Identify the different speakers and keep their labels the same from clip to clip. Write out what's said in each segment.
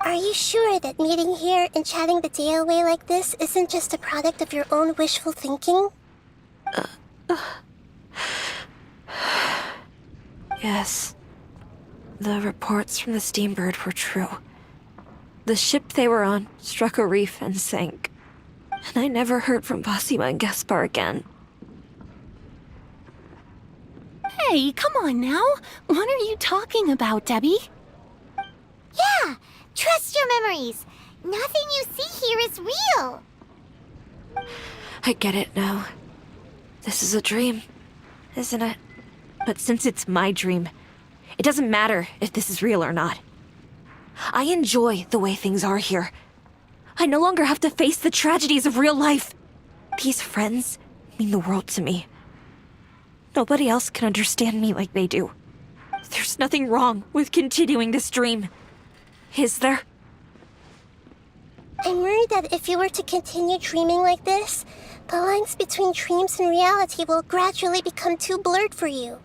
Speaker 1: Are you sure that meeting here and chatting the day away like this isn't just a product of your own wishful thinking?
Speaker 2: Yes. The reports from the Steambird were true. The ship they were on struck a reef and sank. And I never heard from Basima and Gaspar again.
Speaker 3: Hey, come on now. What are you talking about, Debbie?
Speaker 4: Yeah, trust your memories. Nothing you see here is real.
Speaker 2: I get it now. This is a dream, isn't it? But since it's my dream, it doesn't matter if this is real or not. I enjoy the way things are here. I no longer have to face the tragedies of real life. These friends mean the world to me. Nobody else can understand me like they do. There's nothing wrong with continuing this dream. Is there?
Speaker 1: I'm worried that if you were to continue dreaming like this, the lines between dreams and reality will gradually become too blurred for you.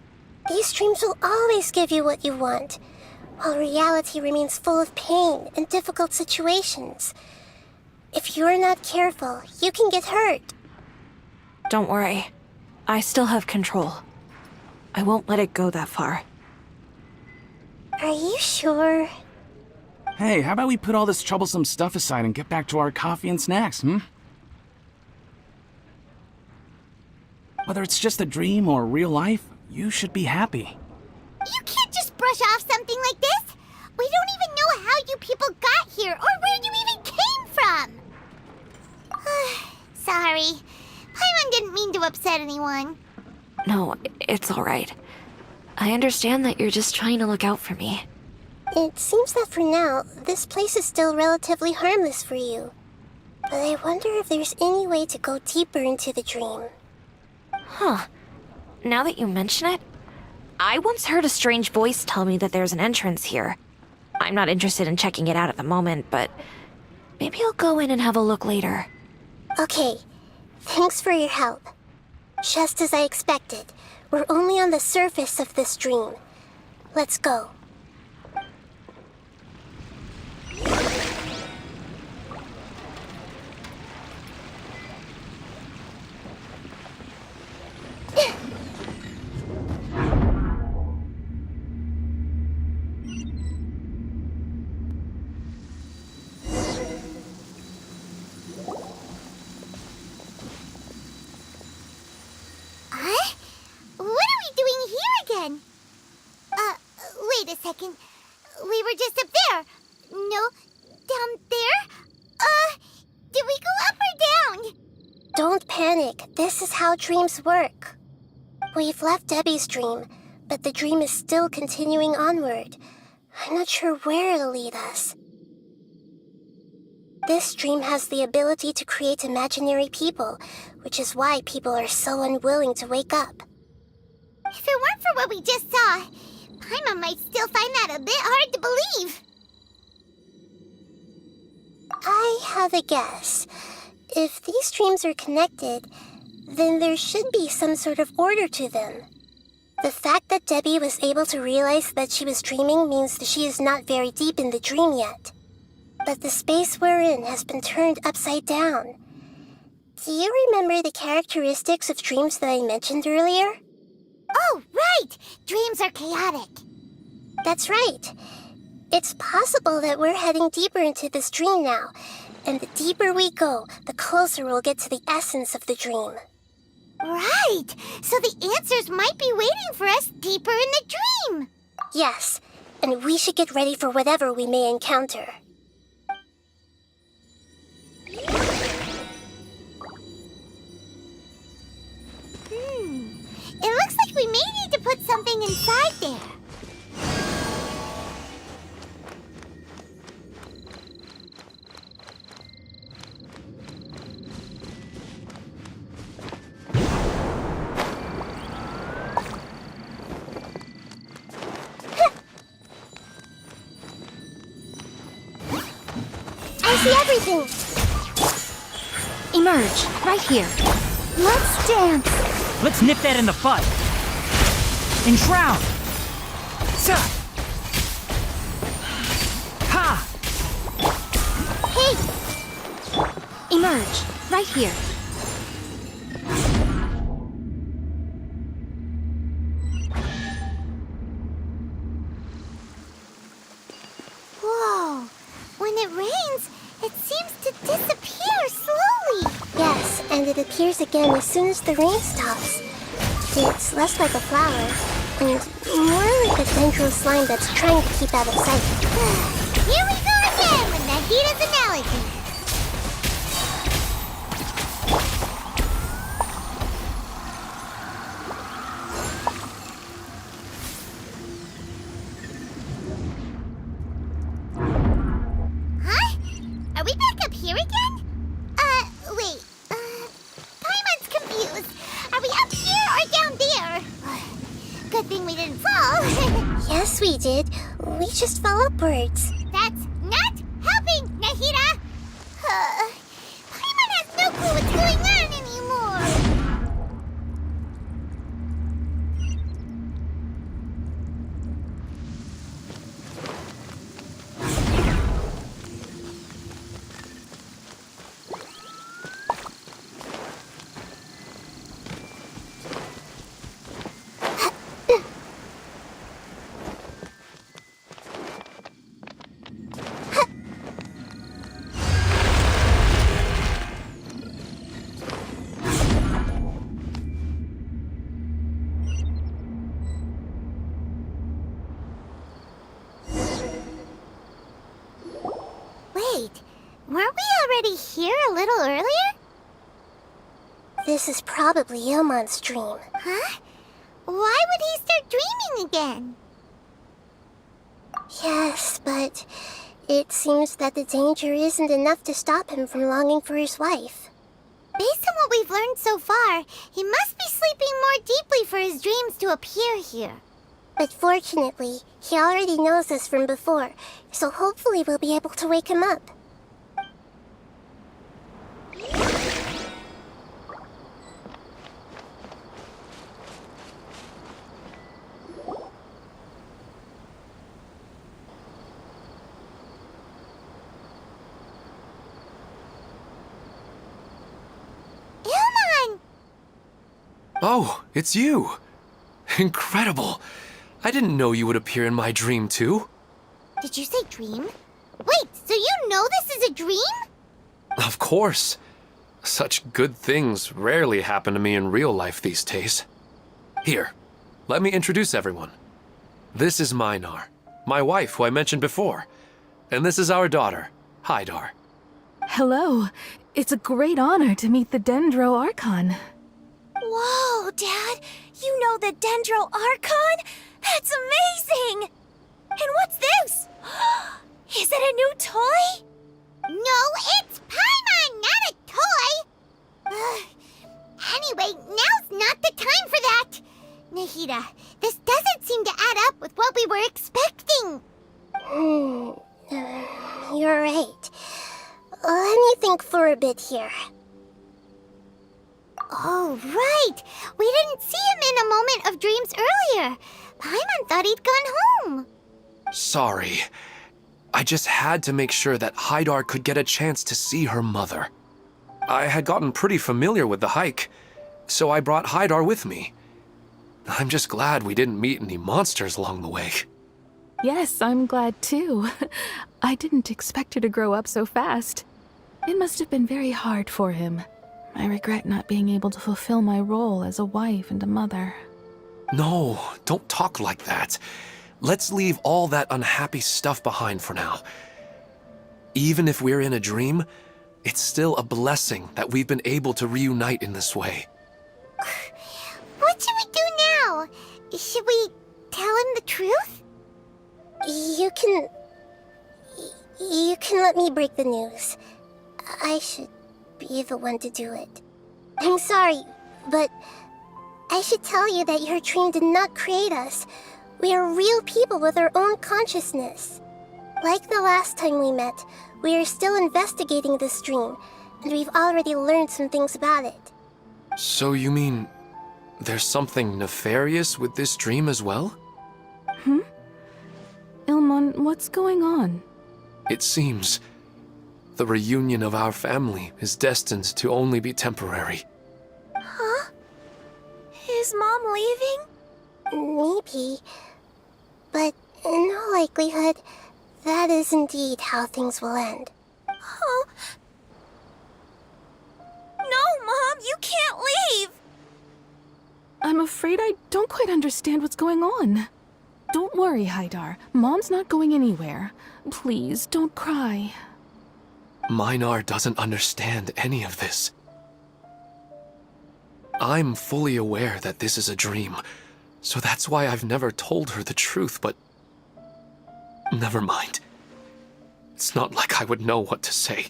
Speaker 1: These dreams will always give you what you want, while reality remains full of pain and difficult situations. If you're not careful, you can get hurt.
Speaker 2: Don't worry. I still have control. I won't let it go that far.
Speaker 1: Are you sure?
Speaker 5: Hey, how about we put all this troublesome stuff aside and get back to our coffee and snacks, Whether it's just a dream or real life, you should be happy.
Speaker 4: You can't just brush off something like this. We don't even know how you people got here or where you even came from. Sorry. Paimon didn't mean to upset anyone.
Speaker 2: No, it's all right. I understand that you're just trying to look out for me.
Speaker 1: It seems that for now, this place is still relatively harmless for you. But I wonder if there's any way to go deeper into the dream.
Speaker 2: Huh. Now that you mention it, I once heard a strange voice tell me that there's an entrance here. I'm not interested in checking it out at the moment, but maybe I'll go in and have a look later.
Speaker 1: Okay, thanks for your help. Just as I expected, we're only on the surface of this dream. Let's go.
Speaker 4: Wait a second. We were just up there. No, down there? Did we go up or down?
Speaker 1: Don't panic. This is how dreams work. We've left Debbie's dream, but the dream is still continuing onward. I'm not sure where it'll lead us. This dream has the ability to create imaginary people, which is why people are so unwilling to wake up.
Speaker 4: If it weren't for what we just saw, Paimon might still find that a bit hard to believe.
Speaker 1: I have a guess. If these dreams are connected, then there should be some sort of order to them. The fact that Debbie was able to realize that she was dreaming means that she is not very deep in the dream yet. But the space we're in has been turned upside down. Do you remember the characteristics of dreams that I mentioned earlier?
Speaker 4: Oh, right! Dreams are chaotic.
Speaker 1: That's right. It's possible that we're heading deeper into this dream now, and the deeper we go, the closer we'll get to the essence of the dream.
Speaker 4: Right! So the answers might be waiting for us deeper in the dream!
Speaker 1: Yes, and we should get ready for whatever we may encounter.
Speaker 4: It looks like we may need to put something inside there.
Speaker 1: I see everything!
Speaker 2: Emerge, right here.
Speaker 4: Let's dance!
Speaker 6: Let's nip that in the bud. Enshroud. Ha!
Speaker 4: Okay.
Speaker 2: Emerge, right here.
Speaker 4: Whoa. When it rains, it seems to disappear slowly.
Speaker 1: Yes, and it appears again as soon as the rain stops. It's less like a flower, and more like a dendro slime that's trying to keep out of sight.
Speaker 4: Here we go again with Nahida's analogy. Huh? Are we back up here again? Wait. Paimon's confused. Are we up here or down there? Good thing we didn't fall.
Speaker 1: Yes, we did. We just fell upwards.
Speaker 4: That's not helping, Nahida! Paimon has no clue what's going on anymore! Wait, weren't we already here a little earlier?
Speaker 1: This is probably Ilmon's dream.
Speaker 4: Huh? Why would he start dreaming again?
Speaker 1: Yes, but it seems that the danger isn't enough to stop him from longing for his wife.
Speaker 4: Based on what we've learned so far, he must be sleeping more deeply for his dreams to appear here.
Speaker 1: But fortunately, he already knows us from before, so hopefully we'll be able to wake him up.
Speaker 4: Ilmon!
Speaker 7: Oh, it's you! Incredible! I didn't know you would appear in my dream, too.
Speaker 4: Did you say dream? Wait, so you know this is a dream?
Speaker 7: Of course. Such good things rarely happen to me in real life these days. Here, let me introduce everyone. This is Minar, my wife who I mentioned before. And this is our daughter, Hydar.
Speaker 3: Hello. It's a great honor to meet the Dendro Archon.
Speaker 2: Whoa, Dad! You know the Dendro Archon? That's amazing! And what's this? Is it a new toy?
Speaker 4: No, it's Paimon, not a toy! Anyway, now's not the time for that! Nahida, this doesn't seem to add up with what we were expecting.
Speaker 1: You're right. Let me think for a bit here.
Speaker 4: Oh, right! We didn't see him in a moment of dreams earlier. Paimon thought he'd gone home.
Speaker 7: Sorry. I just had to make sure that Hydar could get a chance to see her mother. I had gotten pretty familiar with the hike, so I brought Hydar with me. I'm just glad we didn't meet any monsters along the way.
Speaker 3: Yes, I'm glad too. I didn't expect her to grow up so fast. It must have been very hard for him. I regret not being able to fulfill my role as a wife and a mother.
Speaker 7: No, don't talk like that. Let's leave all that unhappy stuff behind for now. Even if we're in a dream, it's still a blessing that we've been able to reunite in this way.
Speaker 4: What should we do now? Should we tell him the truth?
Speaker 1: You can let me break the news. I should be the one to do it. I'm sorry, but I should tell you that your dream did not create us. We are real people with our own consciousness. Like the last time we met, we are still investigating this dream, and we've already learned some things about it.
Speaker 7: So you mean there's something nefarious with this dream as well?
Speaker 3: Ilmon, what's going on?
Speaker 7: It seems the reunion of our family is destined to only be temporary.
Speaker 1: Huh?
Speaker 2: Is Mom leaving?
Speaker 1: Maybe. But in all likelihood, that is indeed how things will end.
Speaker 2: Oh. No, Mom, you can't leave!
Speaker 3: I'm afraid I don't quite understand what's going on. Don't worry, Haidar. Mom's not going anywhere. Please, don't cry.
Speaker 7: Minar doesn't understand any of this. I'm fully aware that this is a dream, so that's why I've never told her the truth, but... Never mind. It's not like I would know what to say.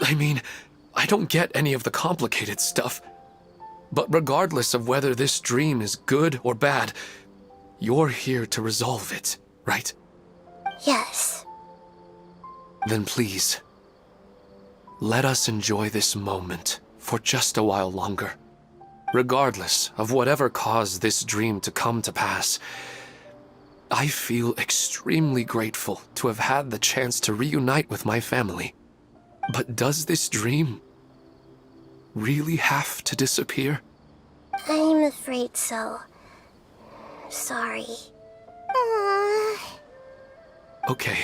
Speaker 7: I mean, I don't get any of the complicated stuff. But regardless of whether this dream is good or bad, you're here to resolve it, right?
Speaker 1: Yes.
Speaker 7: Then please, let us enjoy this moment for just a while longer. Regardless of whatever caused this dream to come to pass, I feel extremely grateful to have had the chance to reunite with my family. But does this dream really have to disappear?
Speaker 1: I'm afraid so. Sorry.
Speaker 7: Okay.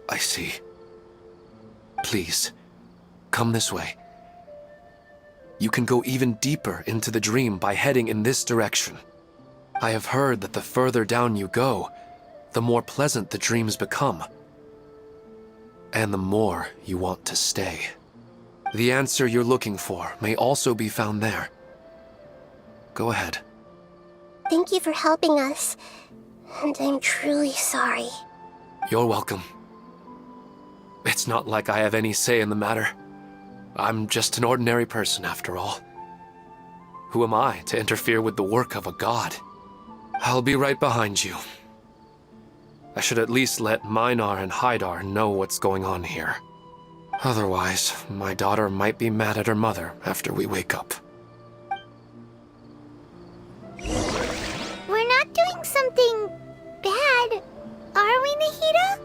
Speaker 7: I see. Please, come this way. You can go even deeper into the dream by heading in this direction. I have heard that the further down you go, the more pleasant the dreams become. And the more you want to stay. The answer you're looking for may also be found there. Go ahead.
Speaker 1: Thank you for helping us. And I'm truly sorry.
Speaker 7: You're welcome. It's not like I have any say in the matter. I'm just an ordinary person after all. Who am I to interfere with the work of a god? I'll be right behind you. I should at least let Minar and Haidar know what's going on here. Otherwise, my daughter might be mad at her mother after we wake up.
Speaker 4: We're not doing something bad, are we, Nahida?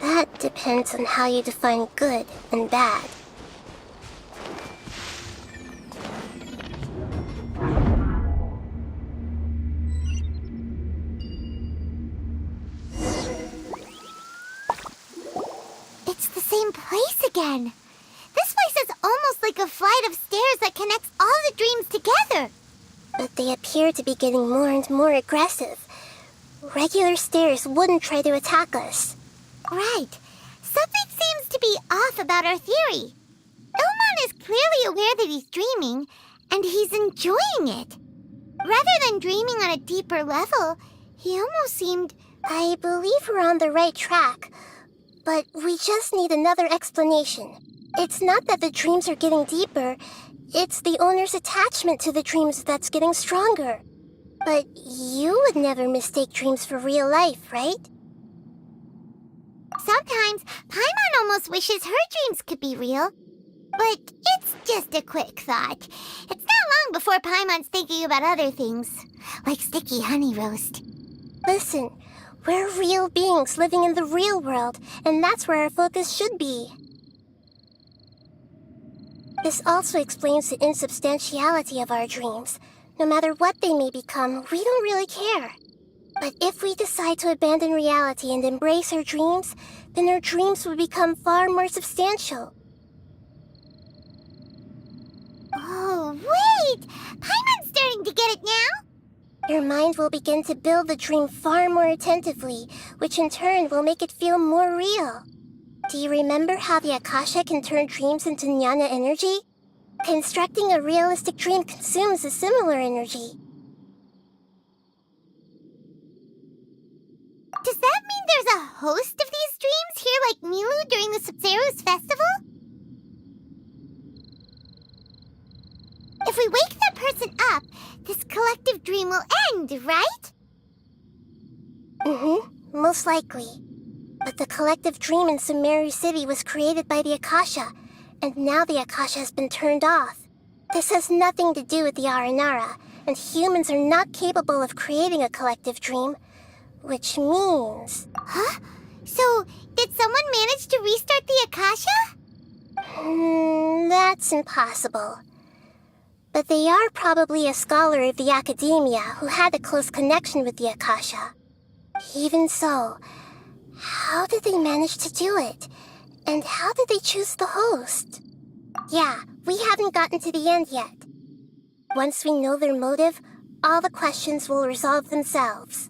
Speaker 1: That depends on how you define good and bad.
Speaker 4: It's the same place again. This place is almost like a flight of stairs that connects all the dreams together.
Speaker 1: But they appear to be getting more and more aggressive. Regular stairs wouldn't try to attack us.
Speaker 4: Right. Something seems to be off about our theory. Ilmon is clearly aware that he's dreaming, and he's enjoying it. Rather than dreaming on a deeper level, he almost seemed...
Speaker 1: I believe we're on the right track, but we just need another explanation. It's not that the dreams are getting deeper, it's the owner's attachment to the dreams that's getting stronger. But you would never mistake dreams for real life, right?
Speaker 4: Sometimes, Paimon almost wishes her dreams could be real. But it's just a quick thought. It's not long before Paimon's thinking about other things, like sticky honey roast.
Speaker 1: Listen, we're real beings living in the real world, and that's where our focus should be. This also explains the insubstantiality of our dreams. No matter what they may become, we don't really care. But if we decide to abandon reality and embrace our dreams, then our dreams will become far more substantial.
Speaker 4: Oh, wait! Paimon's starting to get it now?
Speaker 1: Your mind will begin to build the dream far more attentively, which in turn will make it feel more real. Do you remember how the Akasha can turn dreams into jnana energy? Constructing a realistic dream consumes a similar energy.
Speaker 4: Does that mean there's a host of these dreams here like Milu during the Sabzeruz festival? If we wake that person up, this collective dream will end, right?
Speaker 1: Most likely. But the collective dream in Sumeru City was created by the Akasha, and now the Akasha has been turned off. This has nothing to do with the Aranara, and humans are not capable of creating a collective dream, which means...
Speaker 4: Huh? So, did someone manage to restart the Akasha?
Speaker 1: That's impossible. But they are probably a scholar of the academia who had a close connection with the Akasha. Even so, how did they manage to do it? And how did they choose the host? Yeah, we haven't gotten to the end yet. Once we know their motive, all the questions will resolve themselves.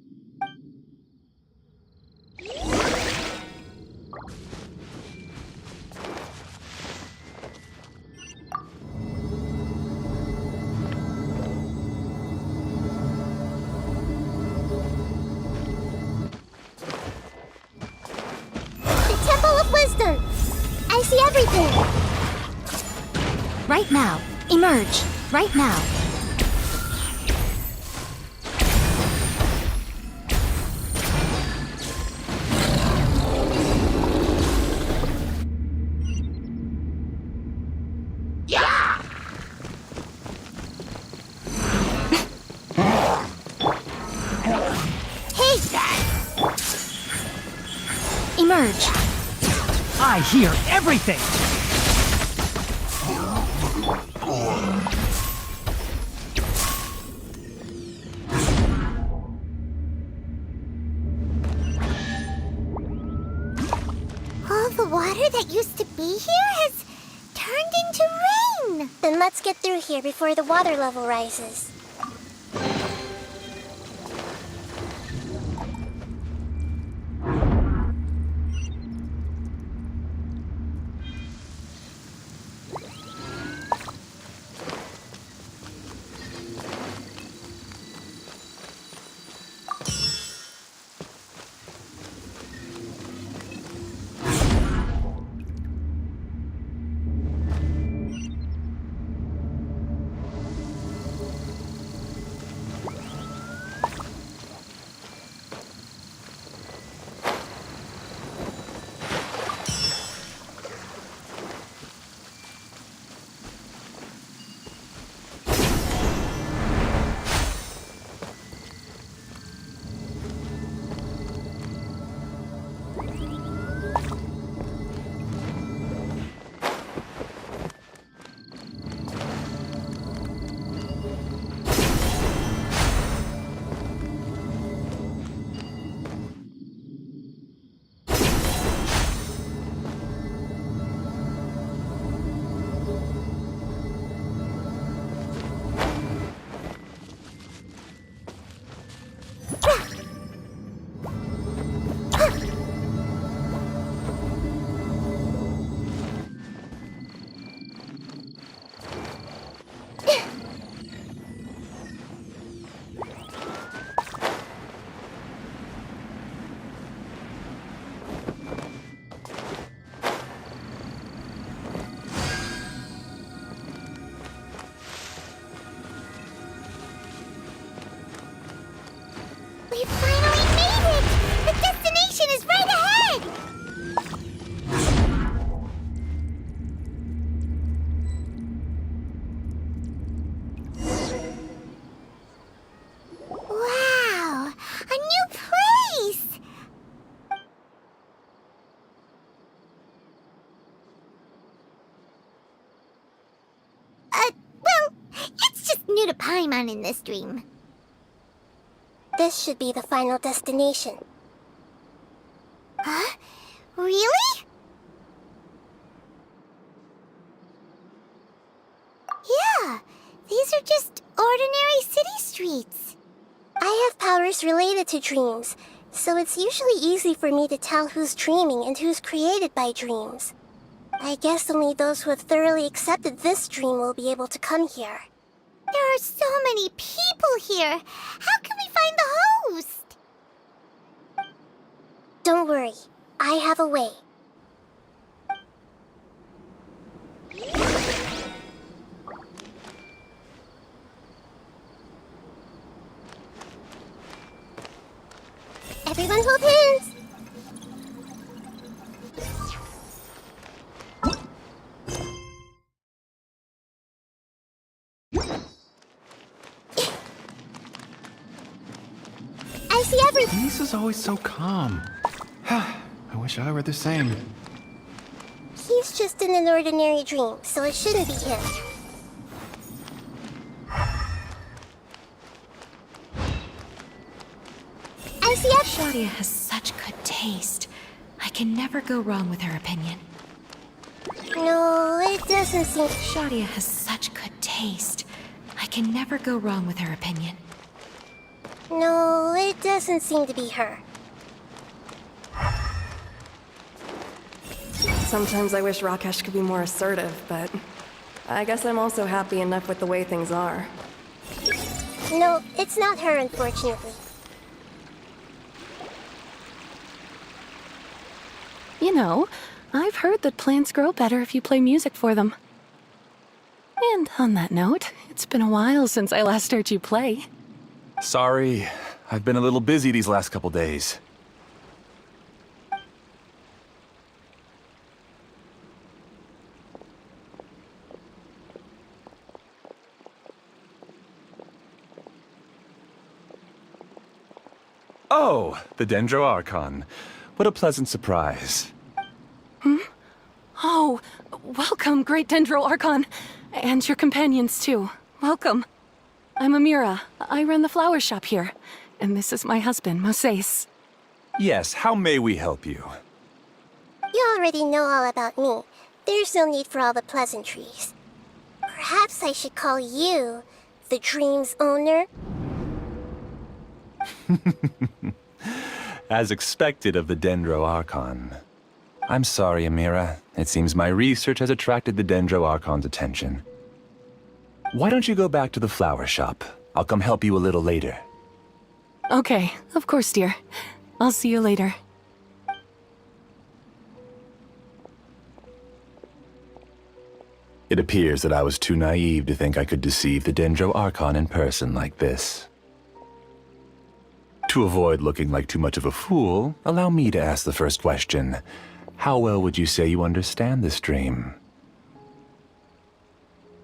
Speaker 1: Wisdom! I see everything!
Speaker 2: Right now. Emerge. Right now.
Speaker 5: Yeah!
Speaker 4: Hey!
Speaker 2: Emerge.
Speaker 6: I hear everything!
Speaker 4: All the water that used to be here has turned into rain!
Speaker 1: Then let's get through here before the water level rises.
Speaker 4: We finally made it! The destination is right ahead! Wow! A new place! Well, it's just new to Paimon in this dream.
Speaker 1: This should be the final destination.
Speaker 4: Huh? Really? Yeah, these are just ordinary city streets.
Speaker 1: I have powers related to dreams, so it's usually easy for me to tell who's dreaming and who's created by dreams. I guess only those who have thoroughly accepted this dream will be able to come here.
Speaker 4: There are so many people here. How can we find the host?
Speaker 1: Don't worry, I have a way. Everyone hold hands! I see everything!
Speaker 5: Lisa's always so calm.
Speaker 8: I wish I were the same.
Speaker 1: He's just in an ordinary dream, so it shouldn't be him. As yet,
Speaker 2: Shadia has such good taste. I can never go wrong with her opinion.
Speaker 1: no, it doesn't seem...
Speaker 2: Shadia has such good taste. I can never go wrong with her opinion.
Speaker 1: No, it doesn't seem to be her.
Speaker 9: Sometimes I wish Rakesh could be more assertive, but I guess I'm also happy enough with the way things are.
Speaker 1: No, it's not her, unfortunately.
Speaker 3: You know, I've heard that plants grow better if you play music for them. And on that note, it's been a while since I last heard you play.
Speaker 8: Sorry, I've been a little busy these last couple days. Oh, the Dendro Archon. What a pleasant surprise.
Speaker 3: Oh, welcome, great Dendro Archon. And your companions, too. Welcome. I'm Amira. I run the flower shop here. And this is my husband, Moses.
Speaker 8: Yes, how may we help you?
Speaker 1: You already know all about me. There's no need for all the pleasantries. Perhaps I should call you the dream's owner?
Speaker 8: As expected of the Dendro Archon. I'm sorry, Amira. It seems my research has attracted the Dendro Archon's attention. Why don't you go back to the flower shop? I'll come help you a little later.
Speaker 3: Okay, of course, dear. I'll see you later.
Speaker 8: It appears that I was too naive to think I could deceive the Dendro Archon in person like this. To avoid looking like too much of a fool, allow me to ask the first question. How well would you say you understand this dream?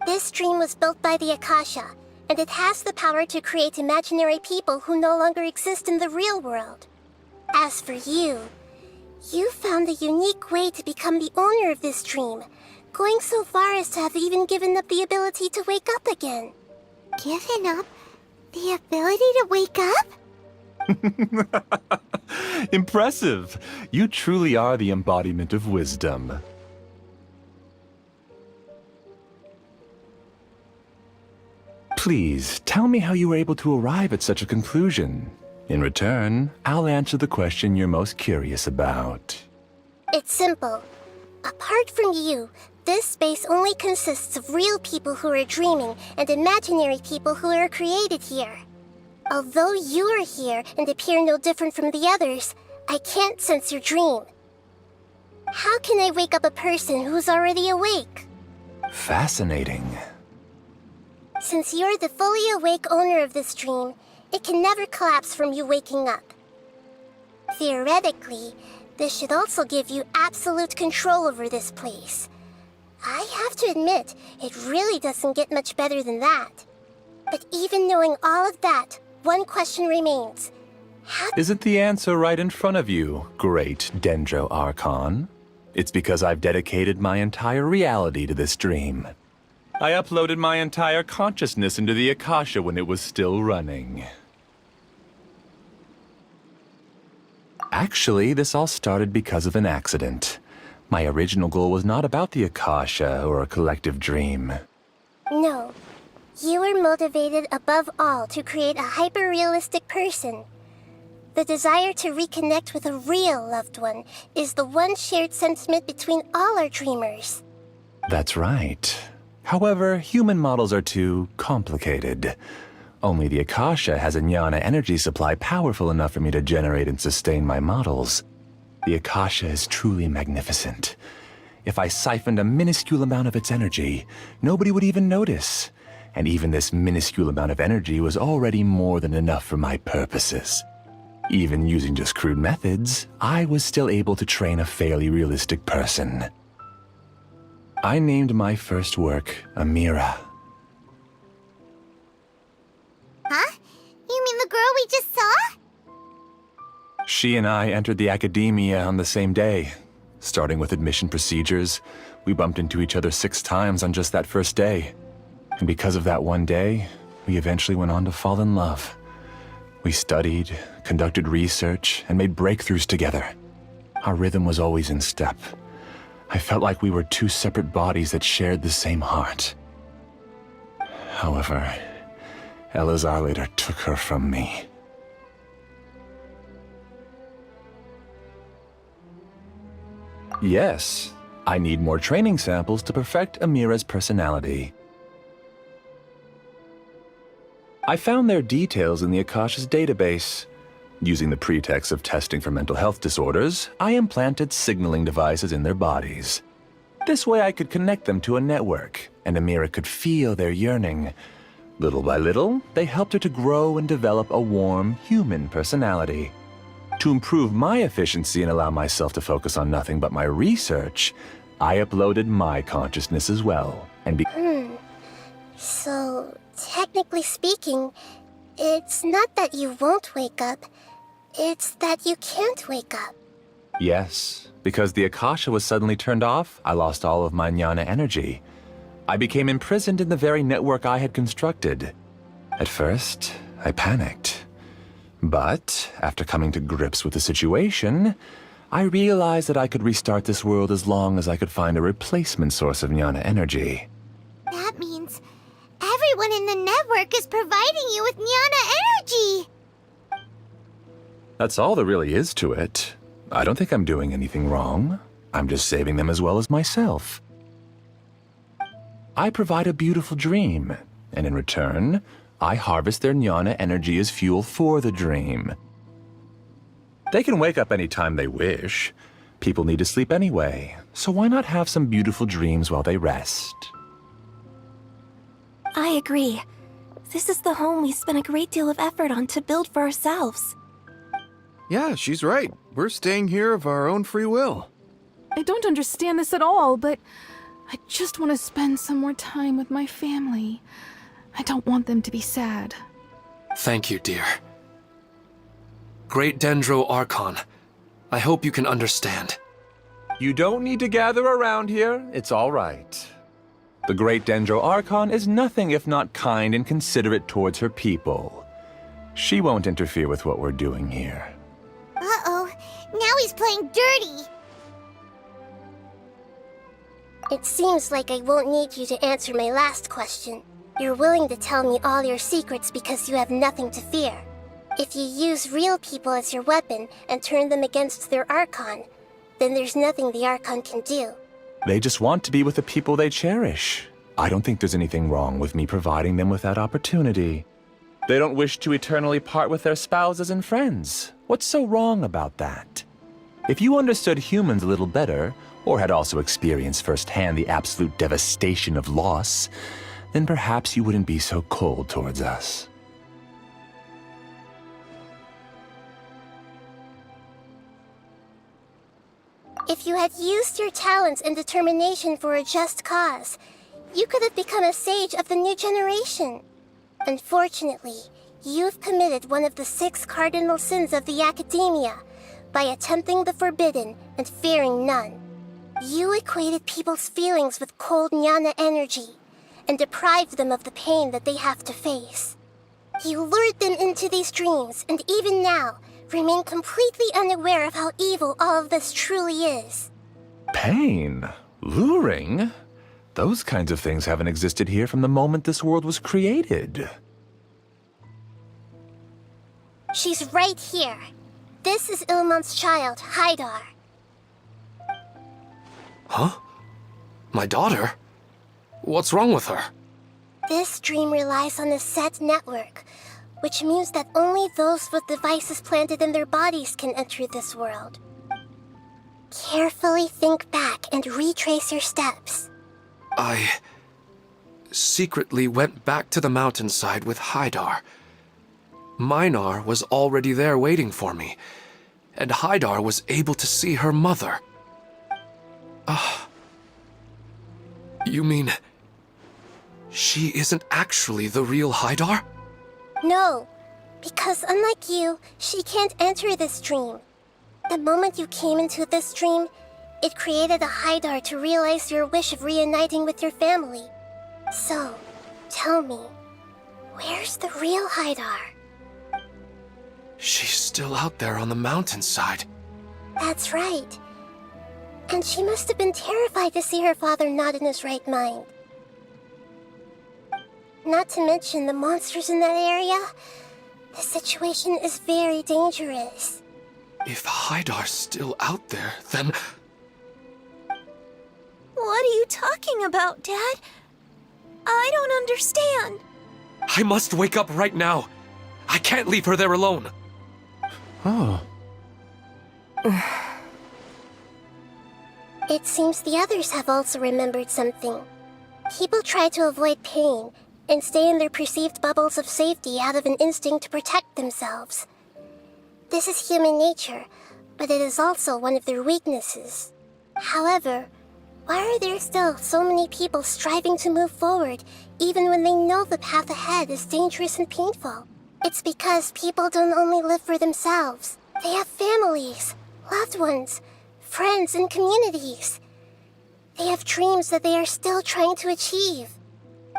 Speaker 1: This dream was built by the Akasha, and it has the power to create imaginary people who no longer exist in the real world. As for you, you found a unique way to become the owner of this dream, going so far as to have even given up the ability to wake up again.
Speaker 4: Given up the ability to wake up?
Speaker 8: Impressive! You truly are the embodiment of wisdom. Please, tell me how you were able to arrive at such a conclusion. In return, I'll answer the question you're most curious about.
Speaker 1: It's simple. Apart from you, this space only consists of real people who are dreaming and imaginary people who are created here. Although you are here and appear no different from the others, I can't sense your dream. How can I wake up a person who's already awake?
Speaker 8: Fascinating.
Speaker 1: Since you're the fully awake owner of this dream, it can never collapse from you waking up. Theoretically, this should also give you absolute control over this place. I have to admit, it really doesn't get much better than that. But even knowing all of that, one question remains. How...
Speaker 8: Isn't the answer right in front of you, great Dendro Archon? It's because I've dedicated my entire reality to this dream. I uploaded my entire consciousness into the Akasha when it was still running. Actually, this all started because of an accident. My original goal was not about the Akasha or a collective dream.
Speaker 1: No. You were motivated above all to create a hyper-realistic person. The desire to reconnect with a real loved one is the one shared sentiment between all our dreamers.
Speaker 8: That's right. However, human models are too complicated. Only the Akasha has a jnana energy supply powerful enough for me to generate and sustain my models. The Akasha is truly magnificent. If I siphoned a minuscule amount of its energy, nobody would even notice. And even this minuscule amount of energy was already more than enough for my purposes. Even using just crude methods, I was still able to train a fairly realistic person. I named my first work Amira.
Speaker 4: Huh? You mean the girl we just saw?
Speaker 8: She and I entered the academia on the same day. Starting with admission procedures, we bumped into each other 6 times on just that first day. And because of that one day, we eventually went on to fall in love. We studied, conducted research, and made breakthroughs together. Our rhythm was always in step. I felt like we were 2 separate bodies that shared the same heart. However, Elazar later took her from me. Yes, I need more training samples to perfect Amira's personality. I found their details in the Akasha's database. Using the pretext of testing for mental health disorders, I implanted signaling devices in their bodies. This way I could connect them to a network, and Amira could feel their yearning. Little by little, they helped her to grow and develop a warm, human personality. To improve my efficiency and allow myself to focus on nothing but my research, I uploaded my consciousness as well, and
Speaker 1: So, technically speaking, it's not that you won't wake up, it's that you can't wake up.
Speaker 8: Yes, because the Akasha was suddenly turned off, I lost all of my jnana energy. I became imprisoned in the very network I had constructed. At first, I panicked. But, after coming to grips with the situation, I realized that I could restart this world as long as I could find a replacement source of jnana energy.
Speaker 4: That means everyone in the network is providing you with jnana energy!
Speaker 8: That's all there really is to it. I don't think I'm doing anything wrong. I'm just saving them as well as myself. I provide a beautiful dream, and in return, I harvest their jnana energy as fuel for the dream. They can wake up any time they wish. People need to sleep anyway, so why not have some beautiful dreams while they rest?
Speaker 2: I agree. This is the home we spent a great deal of effort on to build for ourselves.
Speaker 10: Yeah, she's right. We're staying here of our own free will.
Speaker 3: I don't understand this at all, but I just want to spend some more time with my family. I don't want them to be sad.
Speaker 7: Thank you, dear. Great Dendro Archon, I hope you can understand.
Speaker 8: You don't need to gather around here. It's all right. The great Dendro Archon is nothing if not kind and considerate towards her people. She won't interfere with what we're doing here.
Speaker 4: Uh-oh, now he's playing dirty!
Speaker 1: It seems like I won't need you to answer my last question. You're willing to tell me all your secrets because you have nothing to fear. If you use real people as your weapon and turn them against their Archon, then there's nothing the Archon can do.
Speaker 8: They just want to be with the people they cherish. I don't think there's anything wrong with me providing them with that opportunity. They don't wish to eternally part with their spouses and friends. What's so wrong about that? If you understood humans a little better, or had also experienced firsthand the absolute devastation of loss, then perhaps you wouldn't be so cold towards us.
Speaker 1: If you had used your talents and determination for a just cause, you could have become a sage of the new generation. Unfortunately, you've committed one of the 6 cardinal sins of the Academia by attempting the forbidden and fearing none. You equated people's feelings with cold jnana energy and deprived them of the pain that they have to face. You lured them into these dreams, and even now, remain completely unaware of how evil all of this truly is.
Speaker 8: Pain? Luring? Those kinds of things haven't existed here from the moment this world was created.
Speaker 1: She's right here. This is Ilmon's child, Haidar.
Speaker 7: Huh? My daughter? What's wrong with her?
Speaker 1: This dream relies on a set network, which means that only those with devices planted in their bodies can enter this world. Carefully think back and retrace your steps.
Speaker 7: I secretly went back to the mountainside with Haidar. Minar was already there waiting for me, and Haidar was able to see her mother. You mean she isn't actually the real Haidar?
Speaker 1: No, because unlike you, she can't enter this dream. The moment you came into this dream, it created a Haidar to realize your wish of reuniting with your family. So, tell me, where's the real Haidar?
Speaker 7: She's still out there on the mountainside.
Speaker 1: That's right. And she must have been terrified to see her father not in his right mind. Not to mention the monsters in that area. The situation is very dangerous.
Speaker 7: If Haidar's still out there, then...
Speaker 2: What are you talking about, Dad? I don't understand.
Speaker 7: I must wake up right now. I can't leave her there alone.
Speaker 10: Oh.
Speaker 1: It seems the others have also remembered something. People try to avoid pain and stay in their perceived bubbles of safety out of an instinct to protect themselves. This is human nature, but it is also one of their weaknesses. However, why are there still so many people striving to move forward even when they know the path ahead is dangerous and painful? It's because people don't only live for themselves. They have families, loved ones, friends, and communities. They have dreams that they are still trying to achieve.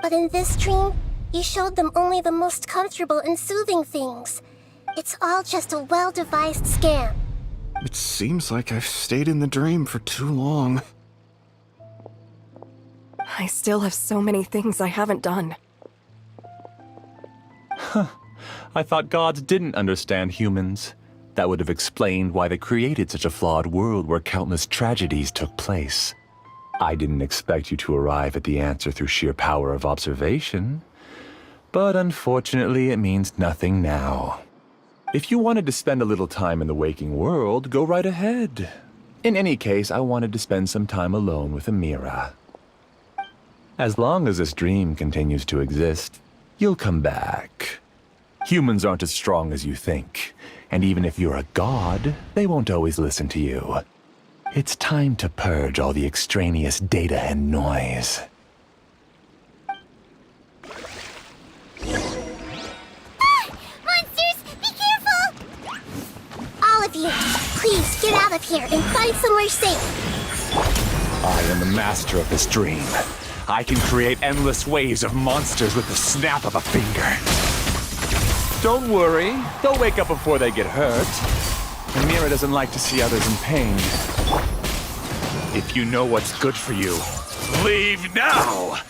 Speaker 1: But in this dream, you showed them only the most comfortable and soothing things. It's all just a well-devised scam.
Speaker 10: It seems like I've stayed in the dream for too long.
Speaker 9: I still have so many things I haven't done.
Speaker 8: I thought gods didn't understand humans. That would have explained why they created such a flawed world where countless tragedies took place. I didn't expect you to arrive at the answer through sheer power of observation. But unfortunately, it means nothing now. If you wanted to spend a little time in the waking world, go right ahead. In any case, I wanted to spend some time alone with Amira. As long as this dream continues to exist, you'll come back. Humans aren't as strong as you think, and even if you're a god, they won't always listen to you. It's time to purge all the extraneous data and noise.
Speaker 4: Monsters, be careful!
Speaker 1: All of you, please get out of here and find somewhere safe.
Speaker 8: I am the master of this dream. I can create endless waves of monsters with the snap of a finger. Don't worry, they'll wake up before they get hurt. Amira doesn't like to see others in pain. If you know what's good for you, leave now!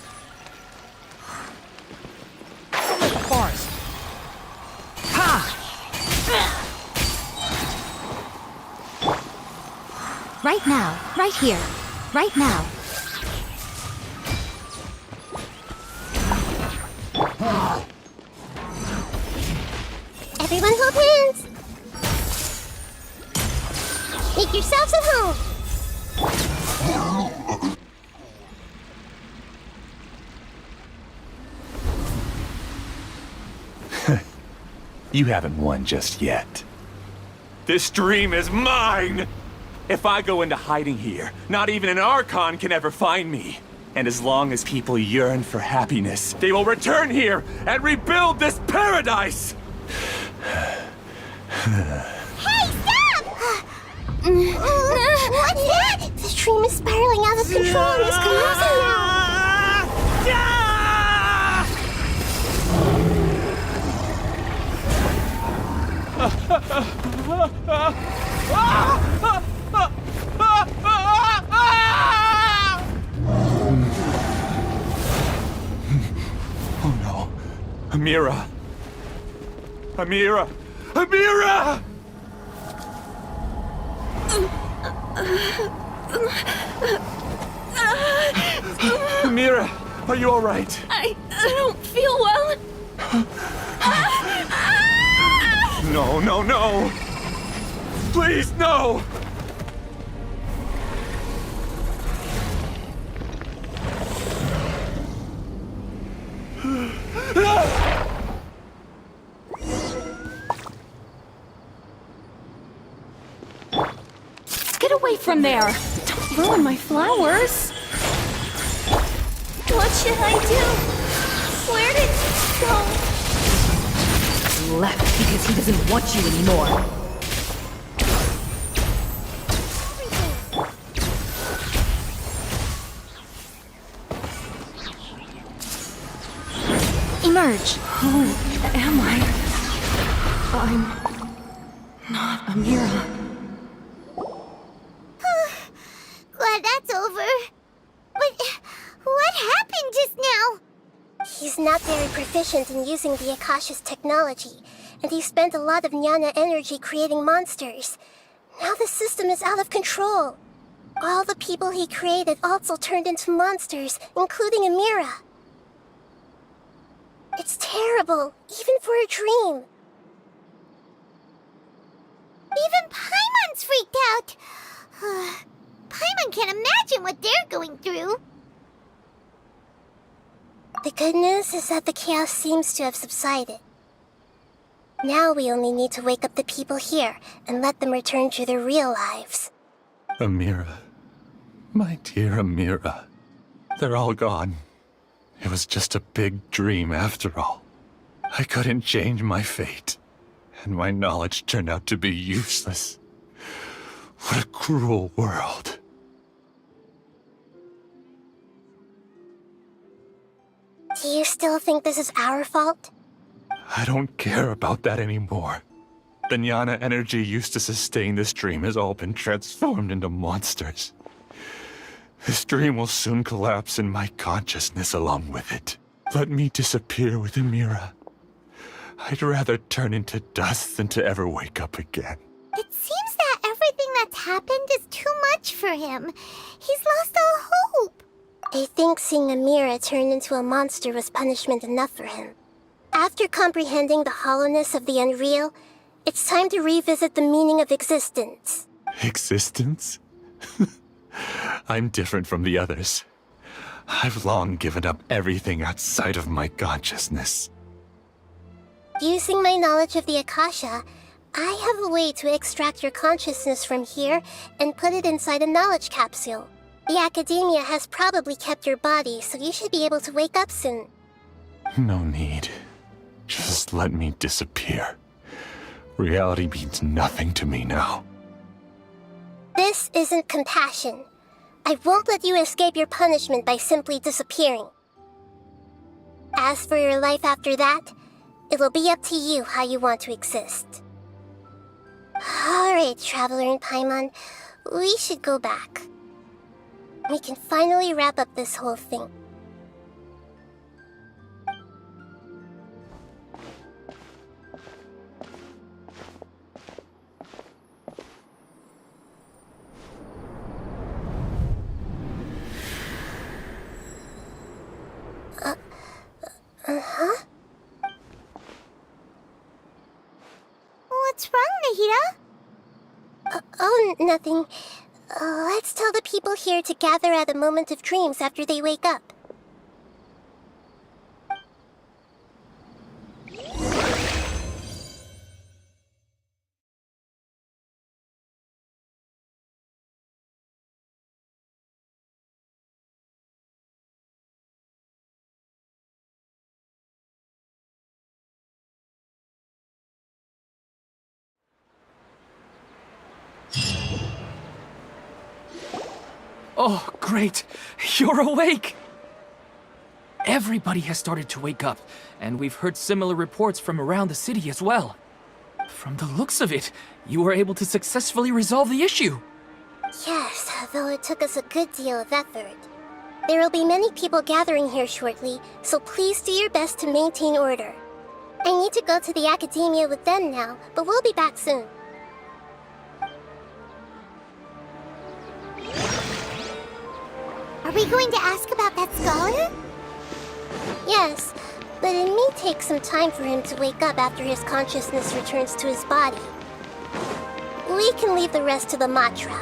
Speaker 6: Forest. Ha!
Speaker 4: Right now, right here, right now.
Speaker 1: Everyone hold hands. Make yourselves at home.
Speaker 8: You haven't won just yet. This dream is mine! If I go into hiding here, not even an Archon can ever find me. And as long as people yearn for happiness, they will return here and rebuild this paradise!
Speaker 4: Hey, stop!
Speaker 1: What's that? The dream is spiraling out of control and is collapsing now.
Speaker 8: Oh no. Amira. Amira! Amira! Amira, are you all right?
Speaker 2: I don't feel well.
Speaker 8: No, no, no! Please, no!
Speaker 2: Get away from there! Don't ruin my flowers! What should I do? Where did he go? He left because he doesn't want you anymore. Emerge.
Speaker 3: Who am I? I'm not Amira.
Speaker 4: Glad that's over. But what happened just now?
Speaker 1: He's not very proficient in using the Akasha's technology, and he spent a lot of jnana energy creating monsters. Now the system is out of control. All the people he created also turned into monsters, including Amira. It's terrible, even for a dream.
Speaker 4: Even Paimon's freaked out. Paimon can't imagine what they're going through.
Speaker 1: The good news is that the chaos seems to have subsided. Now we only need to wake up the people here and let them return to their real lives.
Speaker 8: Amira. My dear Amira. They're all gone. It was just a big dream after all. I couldn't change my fate, and my knowledge turned out to be useless. What a cruel world.
Speaker 1: Do you still think this is our fault?
Speaker 8: I don't care about that anymore. The jnana energy used to sustain this dream has all been transformed into monsters. This dream will soon collapse and my consciousness along with it. Let me disappear with Amira. I'd rather turn into dust than to ever wake up again.
Speaker 4: It seems that everything that's happened is too much for him. He's lost all hope.
Speaker 1: I think seeing Amira turn into a monster was punishment enough for him. After comprehending the hollowness of the unreal, it's time to revisit the meaning of existence.
Speaker 8: Existence? I'm different from the others. I've long given up everything outside of my consciousness.
Speaker 1: Using my knowledge of the Akasha, I have a way to extract your consciousness from here and put it inside a knowledge capsule. The Academia has probably kept your body, so you should be able to wake up soon.
Speaker 8: No need. Just let me disappear. Reality means nothing to me now.
Speaker 1: This isn't compassion. I won't let you escape your punishment by simply disappearing. As for your life after that, it'll be up to you how you want to exist. Alright, Traveler and Paimon, we should go back. We can finally wrap up this whole thing.
Speaker 4: What's wrong, Nahida?
Speaker 1: Oh, nothing. Let's tell the people here to gather at a moment of dreams after they wake up.
Speaker 5: Oh, great! You're awake! Everybody has started to wake up, and we've heard similar reports from around the city as well. From the looks of it, you were able to successfully resolve the issue.
Speaker 1: Yes, though it took us a good deal of effort. There will be many people gathering here shortly, so please do your best to maintain order. I need to go to the Academia with them now, but we'll be back soon.
Speaker 4: Are we going to ask about that scholar?
Speaker 1: Yes, but it may take some time for him to wake up after his consciousness returns to his body. We can leave the rest to the mantra.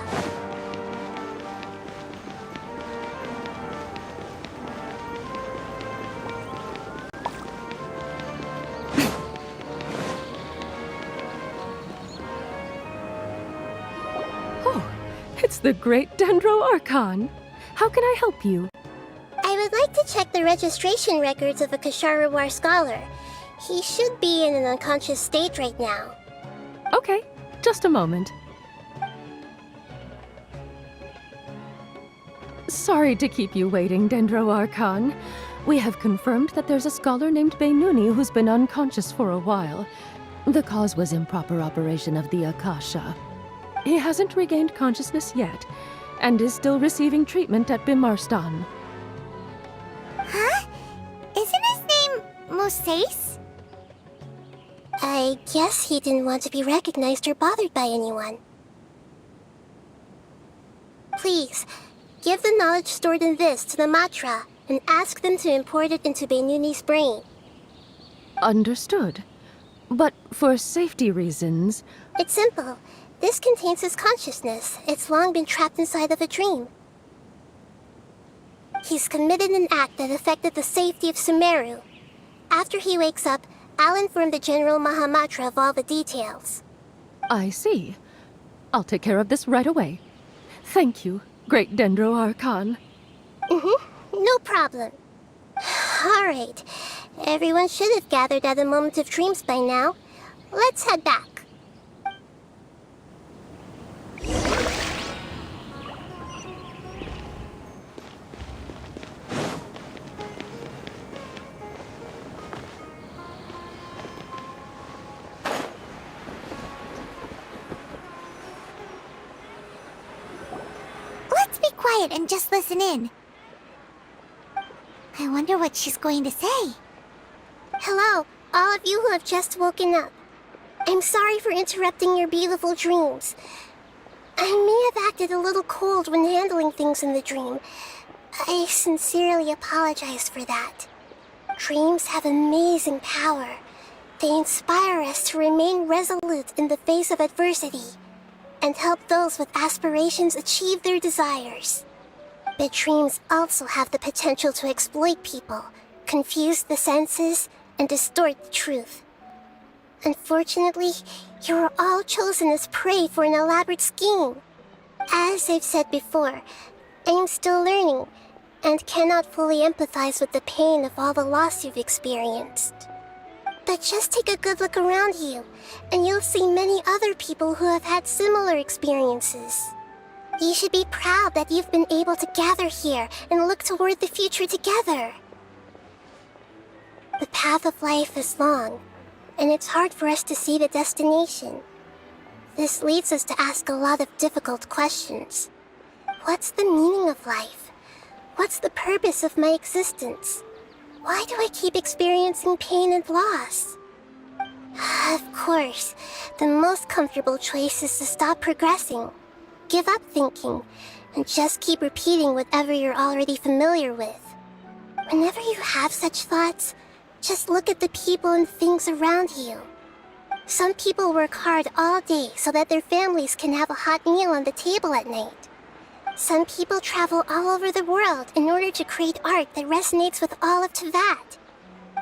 Speaker 3: Oh, it's the great Dendro Archon. How can I help you?
Speaker 1: I would like to check the registration records of a Kasharawar scholar. He should be in an unconscious state right now.
Speaker 3: Okay, just a moment. Sorry to keep you waiting, Dendro Archon. We have confirmed that there's a scholar named Beinuni who's been unconscious for a while. The cause was improper operation of the Akasha. He hasn't regained consciousness yet, and is still receiving treatment at Bimarstan.
Speaker 4: Huh? Isn't his name Moses?
Speaker 1: I guess he didn't want to be recognized or bothered by anyone. Please, give the knowledge stored in this to the Matra and ask them to import it into Beinuni's brain.
Speaker 3: Understood. But for safety reasons...
Speaker 1: It's simple. This contains his consciousness. It's long been trapped inside of a dream. He's committed an act that affected the safety of Sumeru. After he wakes up, I'll inform the General Mahamatra of all the details.
Speaker 3: I see. I'll take care of this right away. Thank you, Great Dendro Archon.
Speaker 1: No problem. Alright. Everyone should have gathered at the Moment of Dreams by now. Let's head back.
Speaker 4: Let's be quiet and just listen in. I wonder what she's going to say.
Speaker 1: Hello, all of you who have just woken up. I'm sorry for interrupting your beautiful dreams. I may have acted a little cold when handling things in the dream. I sincerely apologize for that. Dreams have amazing power. They inspire us to remain resolute in the face of adversity and help those with aspirations achieve their desires. But dreams also have the potential to exploit people, confuse the senses, and distort the truth. Unfortunately, you are all chosen as prey for an elaborate scheme. As I've said before, I am still learning, and cannot fully empathize with the pain of all the loss you've experienced. But just take a good look around you, and you'll see many other people who have had similar experiences. You should be proud that you've been able to gather here and look toward the future together. The path of life is long, and it's hard for us to see the destination. This leads us to ask a lot of difficult questions. What's the meaning of life? What's the purpose of my existence? Why do I keep experiencing pain and loss? Of course, the most comfortable choice is to stop progressing. Give up thinking, and just keep repeating whatever you're already familiar with. Whenever you have such thoughts, just look at the people and things around you. Some people work hard all day so that their families can have a hot meal on the table at night. Some people travel all over the world in order to create art that resonates with all of Teyvat.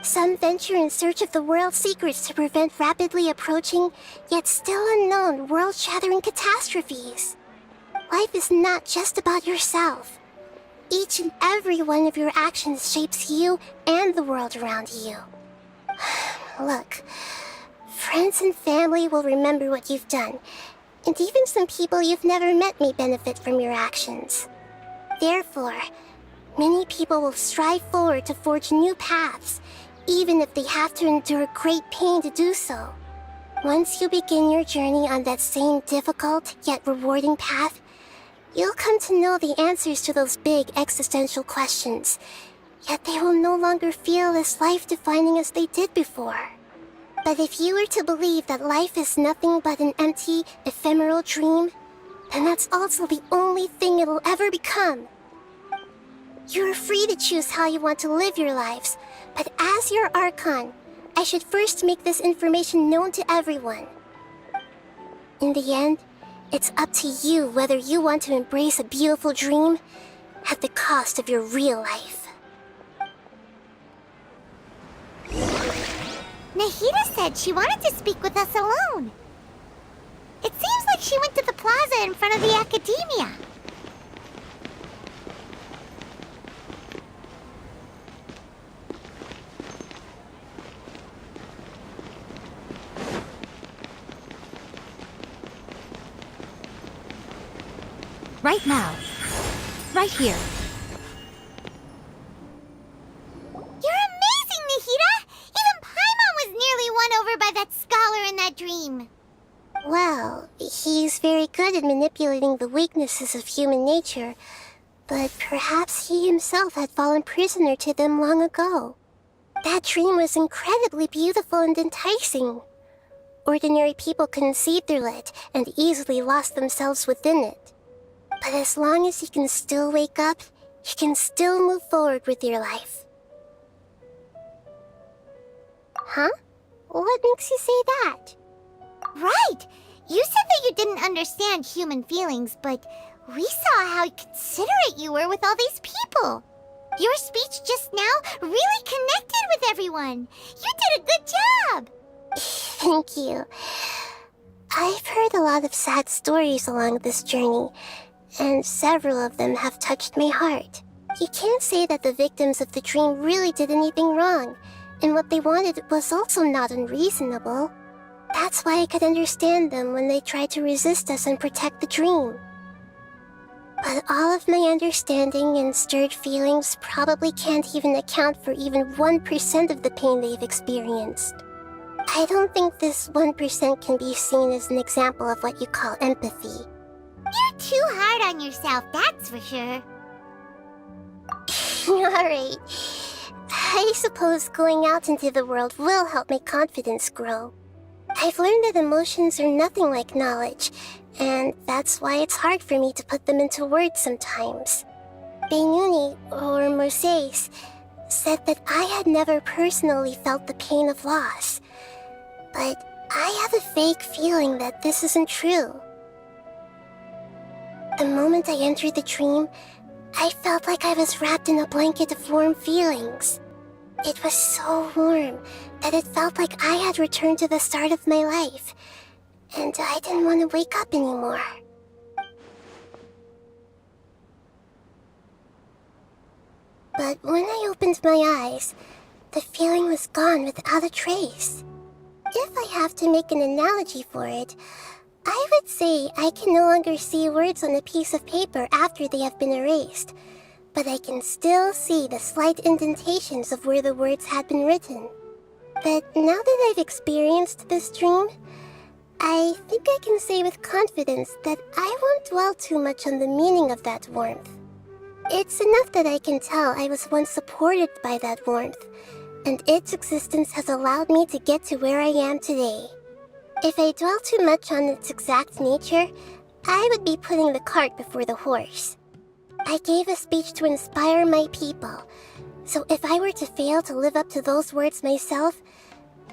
Speaker 1: Some venture in search of the world's secrets to prevent rapidly approaching, yet still unknown, world-shattering catastrophes. Life is not just about yourself. Each and every one of your actions shapes you and the world around you. Look, friends and family will remember what you've done, and even some people you've never met may benefit from your actions. Therefore, many people will strive forward to forge new paths, even if they have to endure great pain to do so. Once you begin your journey on that same difficult yet rewarding path, you'll come to know the answers to those big existential questions, yet they will no longer feel as life-defining as they did before. But if you were to believe that life is nothing but an empty, ephemeral dream, then that's also the only thing it'll ever become. You're free to choose how you want to live your lives, but as your Archon, I should first make this information known to everyone. In the end, it's up to you whether you want to embrace a beautiful dream at the cost of your real life.
Speaker 4: Nahida said she wanted to speak with us alone. It seems like she went to the plaza in front of the academia.
Speaker 2: Right now. Right here.
Speaker 1: He's very good at manipulating the weaknesses of human nature, but perhaps he himself had fallen prisoner to them long ago. That dream was incredibly beautiful and enticing. Ordinary people couldn't see through it and easily lost themselves within it. But as long as you can still wake up, you can still move forward with your life. Huh? What makes you say that?
Speaker 4: Right! You said that you didn't understand human feelings, but we saw how considerate you were with all these people. Your speech just now really connected with everyone. You did a good job!
Speaker 1: Thank you. I've heard a lot of sad stories along this journey, and several of them have touched my heart. You can't say that the victims of the dream really did anything wrong, and what they wanted was also not unreasonable. That's why I could understand them when they tried to resist us and protect the dream. But all of my understanding and stirred feelings probably can't even account for even 1% of the pain they've experienced. I don't think this 1% can be seen as an example of what you call empathy.
Speaker 4: You're too hard on yourself, that's for sure.
Speaker 1: Alright. I suppose going out into the world will help my confidence grow. I've learned that emotions are nothing like knowledge, and that's why it's hard for me to put them into words sometimes. Benuni, or Moses, said that I had never personally felt the pain of loss. But I have a vague feeling that this isn't true. The moment I entered the dream, I felt like I was wrapped in a blanket of warm feelings. It was so warm that it felt like I had returned to the start of my life, and I didn't want to wake up anymore. But when I opened my eyes, the feeling was gone without a trace. If I have to make an analogy for it, I would say I can no longer see words on a piece of paper after they have been erased, but I can still see the slight indentations of where the words had been written. But now that I've experienced this dream, I think I can say with confidence that I won't dwell too much on the meaning of that warmth. It's enough that I can tell I was once supported by that warmth, and its existence has allowed me to get to where I am today. If I dwell too much on its exact nature, I would be putting the cart before the horse. I gave a speech to inspire my people, so if I were to fail to live up to those words myself,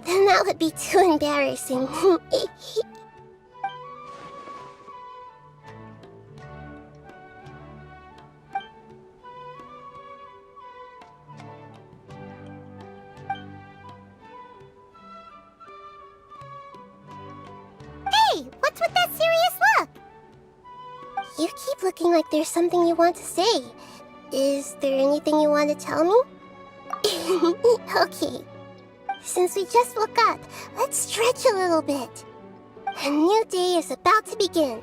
Speaker 1: then that would be too embarrassing.
Speaker 4: Hey, what's with that serious look?
Speaker 1: You keep looking like there's something you want to say. Is there anything you want to tell me? Okay. Since we just woke up, let's stretch a little bit. A new day is about to begin.